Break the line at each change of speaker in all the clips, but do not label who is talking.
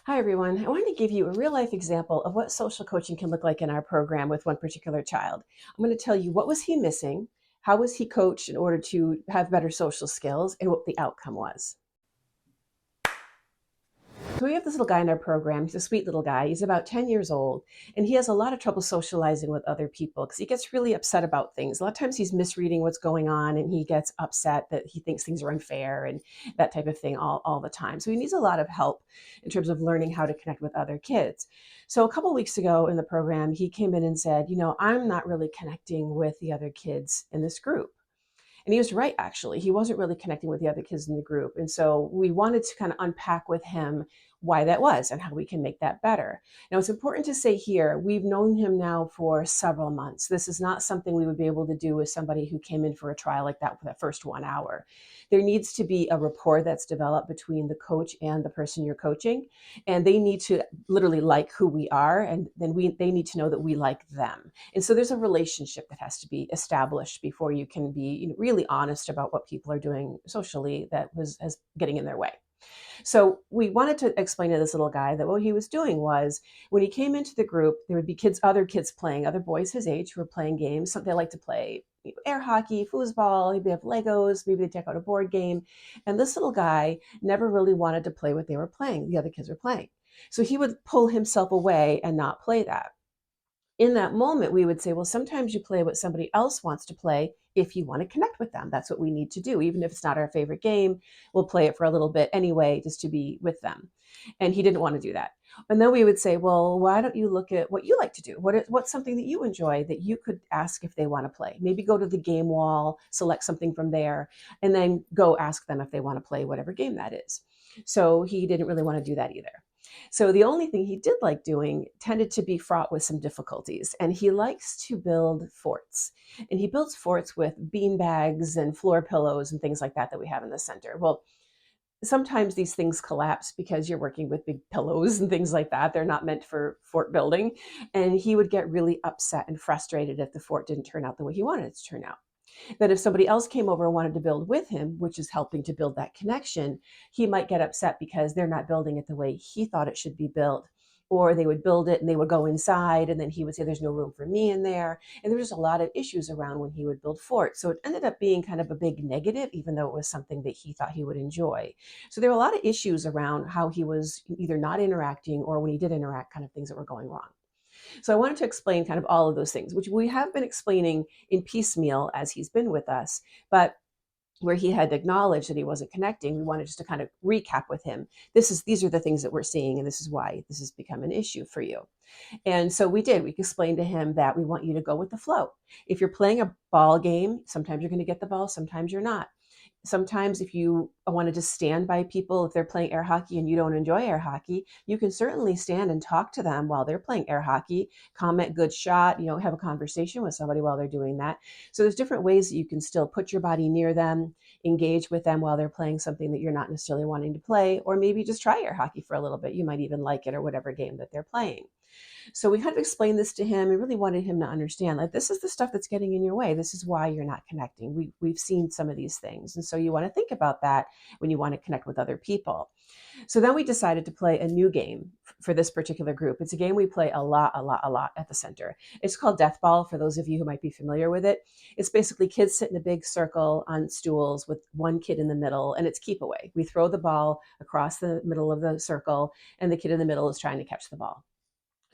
Hi, everyone. I wanted to give you a real life example of what social coaching can look like in our program with one particular child. I'm going to tell you what was he missing, how was he coached in order to have better social skills, and what the outcome was. So we have this little guy in our program. He's a sweet little guy. He's about 10 years old, and he has a lot of trouble socializing with other people because he gets really upset about things. A lot of times he's misreading what's going on, and he gets upset that he thinks things are unfair and that type of thing all the time. So he needs a lot of help in terms of learning how to connect with other kids. So a couple of weeks ago in the program, he came in and said, I'm not really connecting with the other kids in this group. And he was right, actually. He wasn't really connecting with the other kids in the group. And so we wanted to kind of unpack with him why that was and how we can make that better. Now, it's important to say here, we've known him now for several months. This is not something we would be able to do with somebody who came in for a trial like that for that first 1 hour. There needs to be a rapport that's developed between the coach and the person you're coaching. And they need to literally like who we are. And then they need to know that we like them. And so there's a relationship that has to be established before you can be really honest about what people are doing socially that was as getting in their way. So we wanted to explain to this little guy that what he was doing was when he came into the group, there would be other kids playing, other boys his age who were playing games. They like to play air hockey, foosball, maybe have Legos, maybe they check out a board game. And this little guy never really wanted to play what they were playing, the other kids were playing. So he would pull himself away and not play that. In that moment, we would say, well, sometimes you play what somebody else wants to play if you want to connect with them. That's what we need to do. Even if it's not our favorite game, we'll play it for a little bit anyway, just to be with them. And he didn't want to do that. And then we would say, well, why don't you look at what you like to do? What's something that you enjoy that you could ask if they want to play? Maybe go to the game wall, select something from there, and then go ask them if they want to play whatever game that is. So he didn't really want to do that either. So the only thing he did like doing tended to be fraught with some difficulties. And he likes to build forts. And he builds forts with bean bags and floor pillows and things like that we have in the center. Well, sometimes these things collapse because you're working with big pillows and things like that. They're not meant for fort building. And he would get really upset and frustrated if the fort didn't turn out the way he wanted it to turn out. That if somebody else came over and wanted to build with him, which is helping to build that connection, he might get upset because they're not building it the way he thought it should be built. Or they would build it and they would go inside, and then he would say, there's no room for me in there. And there was just a lot of issues around when he would build forts. So it ended up being kind of a big negative, even though it was something that he thought he would enjoy. So there were a lot of issues around how he was either not interacting or when he did interact, kind of things that were going wrong. So I wanted to explain kind of all of those things, which we have been explaining in piecemeal as he's been with us. But where he had acknowledged that he wasn't connecting, we wanted just to kind of recap with him. These are the things that we're seeing, and this is why this has become an issue for you. And so we did. We explained to him that we want you to go with the flow. If you're playing a ball game, sometimes you're going to get the ball, sometimes you're not. Sometimes if you want to just stand by people, if they're playing air hockey and you don't enjoy air hockey, you can certainly stand and talk to them while they're playing air hockey, comment good shot, have a conversation with somebody while they're doing that. So there's different ways that you can still put your body near them, engage with them while they're playing something that you're not necessarily wanting to play, or maybe just try air hockey for a little bit. You might even like it or whatever game that they're playing. So we kind of explained this to him and really wanted him to understand, like, this is the stuff that's getting in your way. This is why you're not connecting. We've seen some of these things. And so you want to think about that when you want to connect with other people. So then we decided to play a new game for this particular group. It's a game we play a lot at the center. It's called Death Ball, for those of you who might be familiar with it. It's basically kids sit in a big circle on stools with one kid in the middle, and it's keep away. We throw the ball across the middle of the circle, and the kid in the middle is trying to catch the ball.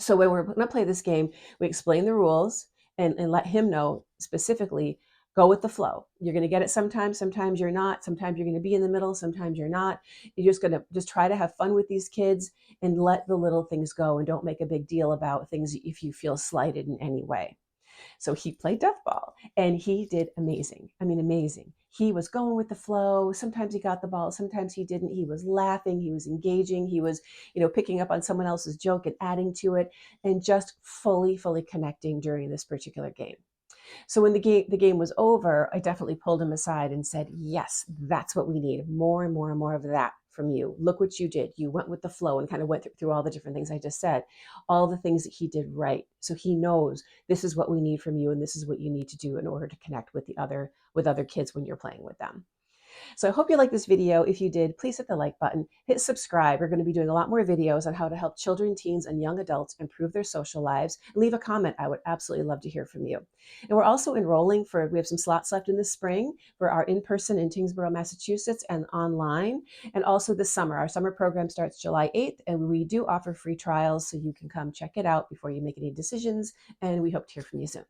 So when we're going to play this game, we explain the rules and let him know specifically, go with the flow. You're going to get it sometimes you're not. Sometimes you're going to be in the middle, sometimes you're not. You're just going to just try to have fun with these kids and let the little things go and don't make a big deal about things if you feel slighted in any way. So he played death ball and he did amazing. I mean, amazing. He was going with the flow. Sometimes he got the ball, sometimes he didn't. He was laughing, he was engaging, he was, picking up on someone else's joke and adding to it and just fully connecting during this particular game. So when the game was over, I definitely pulled him aside and said, yes, that's what we need. More and more and more of that from you. Look what you did. You went with the flow and kind of went through all the different things I just said, all the things that he did right. So he knows this is what we need from you and this is what you need to do in order to connect with other kids when you're playing with them. So I hope you liked this video. If you did, please hit the like button, hit subscribe. We're going to be doing a lot more videos on how to help children, teens, and young adults improve their social lives. Leave a comment. I would absolutely love to hear from you. And we're also enrolling we have some slots left in the spring for our in-person in Tingsboro, Massachusetts, and online. And also this summer, our summer program starts July 8th, and we do offer free trials, so you can come check it out before you make any decisions. And we hope to hear from you soon.